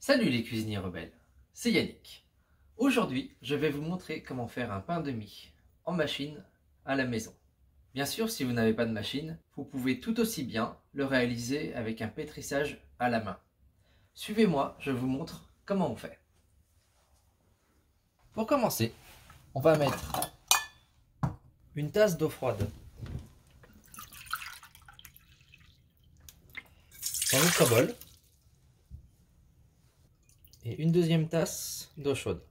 Salut les cuisiniers rebelles, c'est Yannick. Aujourd'hui, je vais vous montrer comment faire un pain de mie en machine à la maison. Bien sûr, si vous n'avez pas de machine, vous pouvez tout aussi bien le réaliser avec un pétrissage à la main. Suivez-moi, je vous montre comment on fait. Pour commencer, on va mettre une tasse d'eau froide dans notre bol et une deuxième tasse d'eau chaude.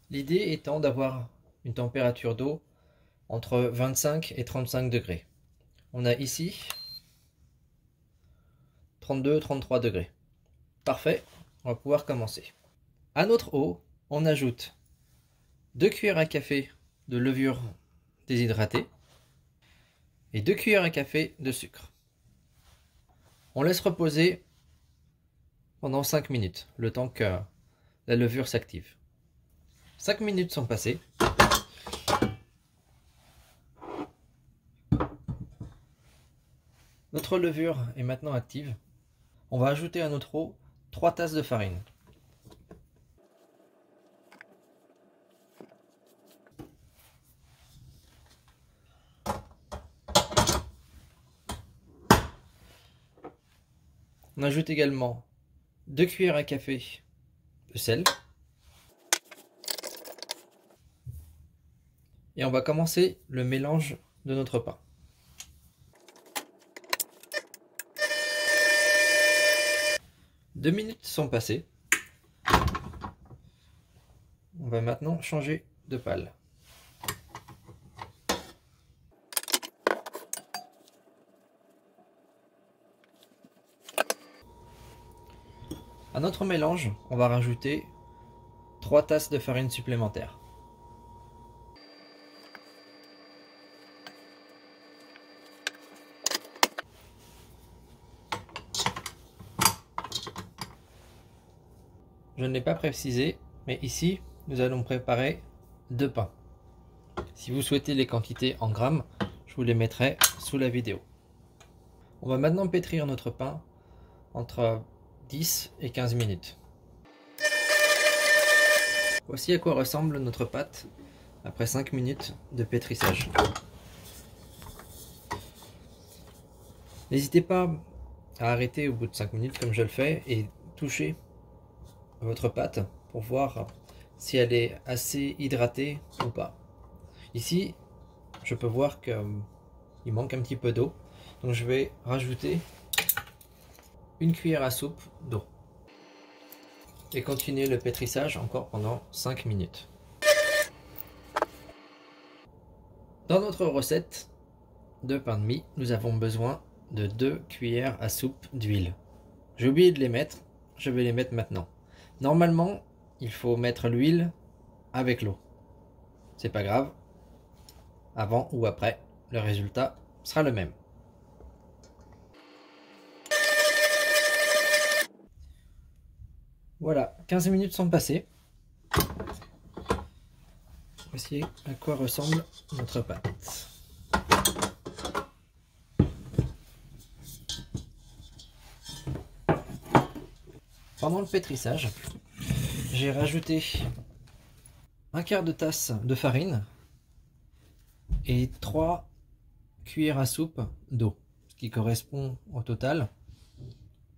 L'idée étant d'avoir une température d'eau entre 25 et 35 degrés. On a ici 32-33 degrés. Parfait, on va pouvoir commencer. À notre eau, on ajoute 2 cuillères à café de levure déshydratée et 2 cuillères à café de sucre. On laisse reposer pendant 5 minutes, le temps que la levure s'active. 5 minutes sont passées. Notre levure est maintenant active. On va ajouter à notre eau 3 tasses de farine. On ajoute également 2 cuillères à café de sel. Et on va commencer le mélange de notre pain. Deux minutes sont passées. On va maintenant changer de pâle. À notre mélange, on va rajouter 3 tasses de farine supplémentaires. Je ne l'ai pas précisé, mais ici, nous allons préparer 2 pains. Si vous souhaitez les quantités en grammes, je vous les mettrai sous la vidéo. On va maintenant pétrir notre pain entre 10 et 15 minutes. Voici à quoi ressemble notre pâte après 5 minutes de pétrissage. N'hésitez pas à arrêter au bout de 5 minutes comme je le fais et toucher votre pâte pour voir si elle est assez hydratée ou pas. Ici, je peux voir qu'il manque un petit peu d'eau, donc je vais rajouter une cuillère à soupe d'eau et continuer le pétrissage encore pendant 5 minutes. Dans notre recette de pain de mie, nous avons besoin de 2 cuillères à soupe d'huile. J'ai oublié de les mettre, je vais les mettre maintenant. Normalement, il faut mettre l'huile avec l'eau. C'est pas grave, avant ou après, le résultat sera le même. Voilà, 15 minutes sont passées. Voici à quoi ressemble notre pâte. Pendant le pétrissage, j'ai rajouté un quart de tasse de farine et 3 cuillères à soupe d'eau, ce qui correspond au total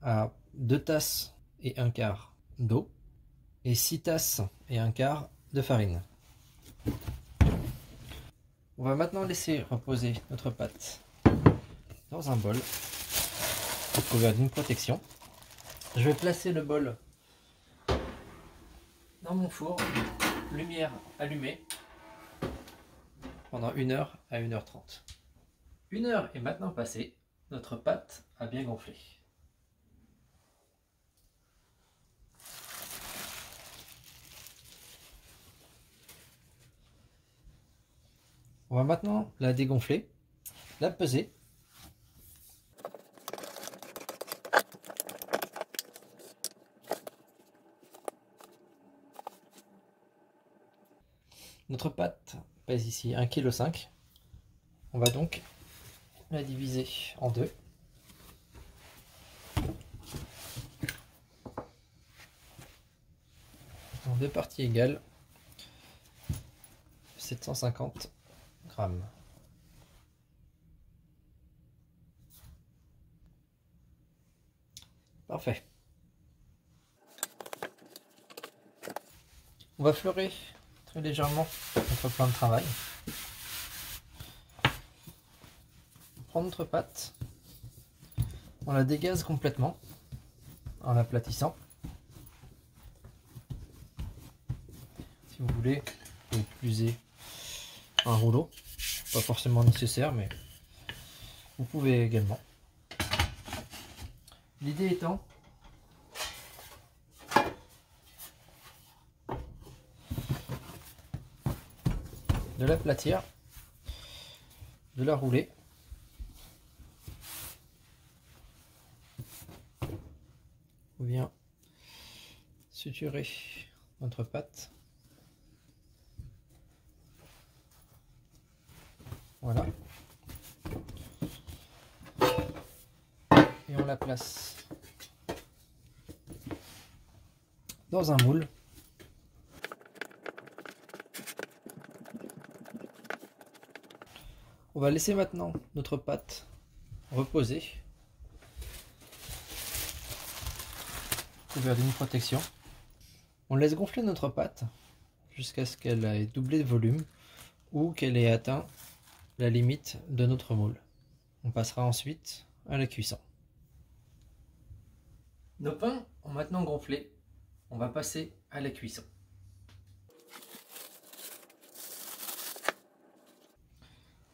à 2 tasses et un quart d'eau et 6 tasses et un quart de farine. On va maintenant laisser reposer notre pâte dans un bol recouvert d'une protection. Je vais placer le bol dans mon four, lumière allumée, pendant 1 heure à 1h30. 1 heure est maintenant passée, notre pâte a bien gonflé. On va maintenant la dégonfler, la peser. Notre pâte pèse ici 1,5 kg. On va donc la diviser en deux. deux parties égales, 750 grammes. Parfait. On va fleurer très légèrement notre plan de travail. On prend notre pâte, on la dégaze complètement en l'aplatissant. Si vous voulez, vous pouvez utiliser un rouleau, pas forcément nécessaire, mais vous pouvez également. L'idée étant de l'aplatir, de la rouler ou bien suturer notre pâte. Voilà. Et on la place dans un moule. On va laisser maintenant notre pâte reposer, couvert d'une protection. On laisse gonfler notre pâte jusqu'à ce qu'elle ait doublé de volume ou qu'elle ait atteint la limite de notre moule. On passera ensuite à la cuisson. Nos pains ont maintenant gonflé. On va passer à la cuisson.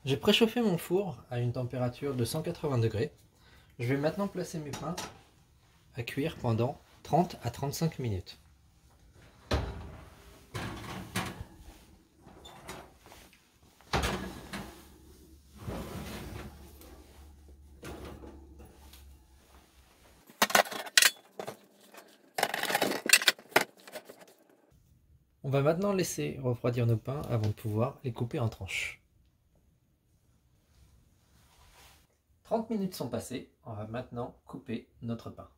J'ai préchauffé mon four à une température de 180 degrés. Je vais maintenant placer mes pains à cuire pendant 30 à 35 minutes. On va maintenant laisser refroidir nos pains avant de pouvoir les couper en tranches. 30 minutes sont passées, on va maintenant couper notre pain.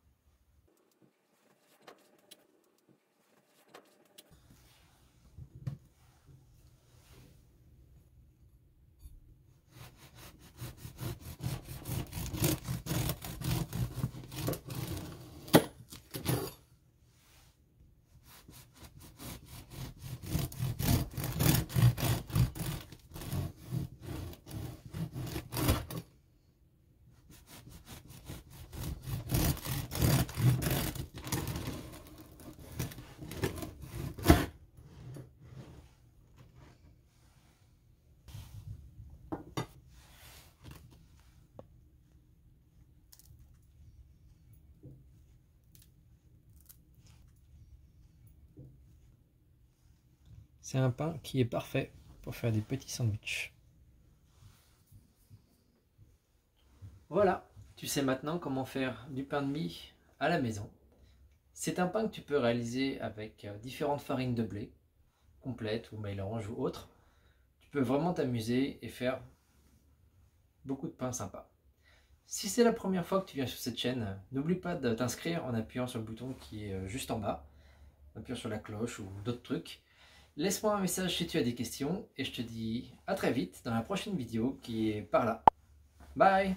C'est un pain qui est parfait pour faire des petits sandwichs. Voilà, tu sais maintenant comment faire du pain de mie à la maison. C'est un pain que tu peux réaliser avec différentes farines de blé, complètes ou mélange ou autres. Tu peux vraiment t'amuser et faire beaucoup de pain sympa. Si c'est la première fois que tu viens sur cette chaîne, n'oublie pas de t'inscrire en appuyant sur le bouton qui est juste en bas, en appuyant sur la cloche ou d'autres trucs. Laisse-moi un message si tu as des questions et je te dis à très vite dans la prochaine vidéo qui est par là. Bye!